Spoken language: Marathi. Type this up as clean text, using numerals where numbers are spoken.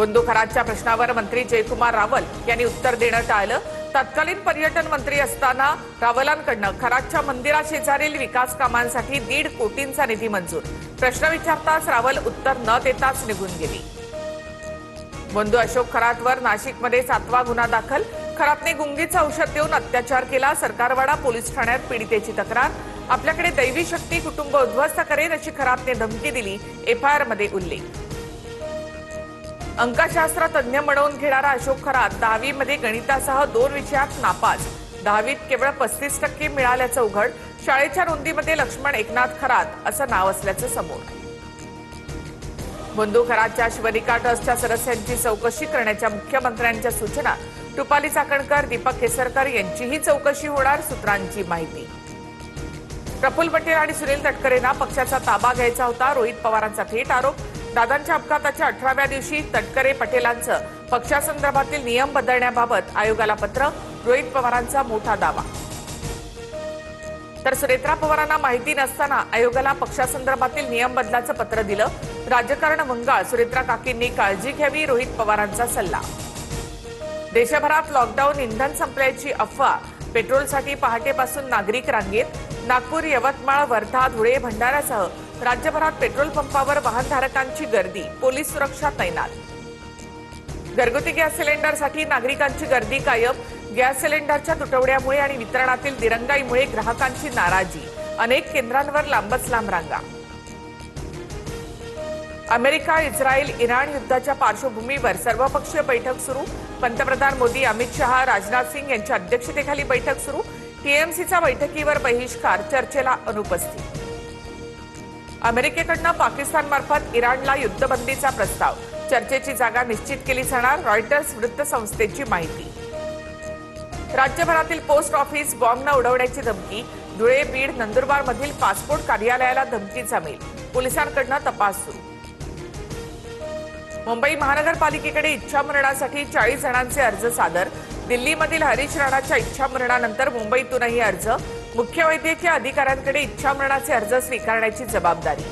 बंदुखराच्या प्रश्नावर मंत्री जयकुमार रावल यांनी उत्तर देणं टाळलं। तत्कालीन पर्यटन मंत्री असताना रावलांकडून खरातच्या मंदिराशेजारील विकास कामांसाठी 1.5 कोटींचा निधी मंजूर। प्रश्न विचारताच रावल उत्तर न देताच निघून गेली। बंधू अशोक खरातवर नाशिकमध्ये 7वा गुन्हा दाखल। खरातने गुंगीचं औषध देऊन अत्याचार केला। सरकारवाडा पोलीस ठाण्यात पीडितेची तक्रार। आपल्याकडे दैवी शक्ती कुटुंब उद्ध्वस्त करेन अशी खरातने धमकी दिली। एफआयआर मध्ये उल्लेख। अंकशास्त्र तज्ञ म्हणून घेणारा अशोक खरात 10वी मध्ये गणितासह 2 विषयात नापास। 10वीत केवळ 35% मिळाल्याचं उघड। शाळेच्या नोंदीमध्ये लक्ष्मण एकनाथ खरात असं नाव असल्याचं समोर। बंधू खरातच्या शिवनिका ट्रस्टच्या सदस्यांची चौकशी करण्याच्या मुख्यमंत्र्यांच्या सूचना। रुपाली चाकणकर, दीपक केसरकर यांचीही चौकशी होणार, सूत्रांची माहिती। प्रफुल्ल पटेल आणि सुनील तटकरेंना पक्षाचा ताबा घ्यायचा होता। रोहित पवारांचा थेट आरोप। दादांच्या अपघाताच्या 18व्या दिवशी तटकरे पटेलांचं पक्षासंदर्भातील नियम बदलण्याबाबत आयोगाला पत्र। रोहित पवारांचा मोठा दावा। तर सुनेत्रा पवारांना माहिती नसताना आयोगाला पक्षासंदर्भातील नियम बदलाचं पत्र दिलं। राजकारण भंगाळ, सुनेत्रा काकींनी काळजी घ्यावी, रोहित पवारांचा सल्ला। देशभरात लॉकडाऊन, इंधन संपल्याची अफवा। पेट्रोलसाठी पहाटेपासून नागरिक रांगेत। नागपूर, यवतमाळ, वर्धा, धुळे, भंडाऱ्यासह राज्यभरात पेट्रोल पंपावर वाहनधारकांची गर्दी। पोलीस सुरक्षा तैनात। घरगुती गॅस सिलेंडरसाठी नागरिकांची गर्दी कायम। गॅस सिलेंडरच्या तुटवड्यामुळे आणि वितरणातील दिरंगाईमुळे ग्राहकांची नाराजी। अनेक केंद्रांवर लांबच लांब रांगा। अमेरिका, इस्रायल, इराण युद्धाच्या पार्श्वभूमीवर सर्वपक्षीय बैठक सुरू। पंतप्रधान मोदी, अमित शहा, राजनाथ सिंग यांच्या अध्यक्षतेखाली बैठक सुरू। टीएमसीचा बैठकीवर बहिष्कार, चर्चेला अनुपस्थित। अमेरिकेकडून पाकिस्तानमार्फत इराणला युद्धबंदीचा प्रस्ताव। चर्चेची जागा निश्चित केली जाणार, रॉयटर्स वृत्तसंस्थेची माहिती। राज्यभरातील पोस्ट ऑफिस बॉम्बनं उडवण्याची धमकी। धुळे, बीड, नंदुरबारमधील पासपोर्ट कार्यालयाला धमकीचा मेल। पोलिसांकडून तपास सुरू। मुंबई महानगरपालिकेकडे इच्छामरणासाठी 40 जणांचे अर्ज सादर। दिल्लीमधील हरीश राणाच्या इच्छामरणानंतर मुंबईतूनही अर्ज। मुख्य वैद्यकीय अधिकाऱ्यांकडे इच्छामरणाचे अर्ज स्वीकारण्याची जबाबदारी।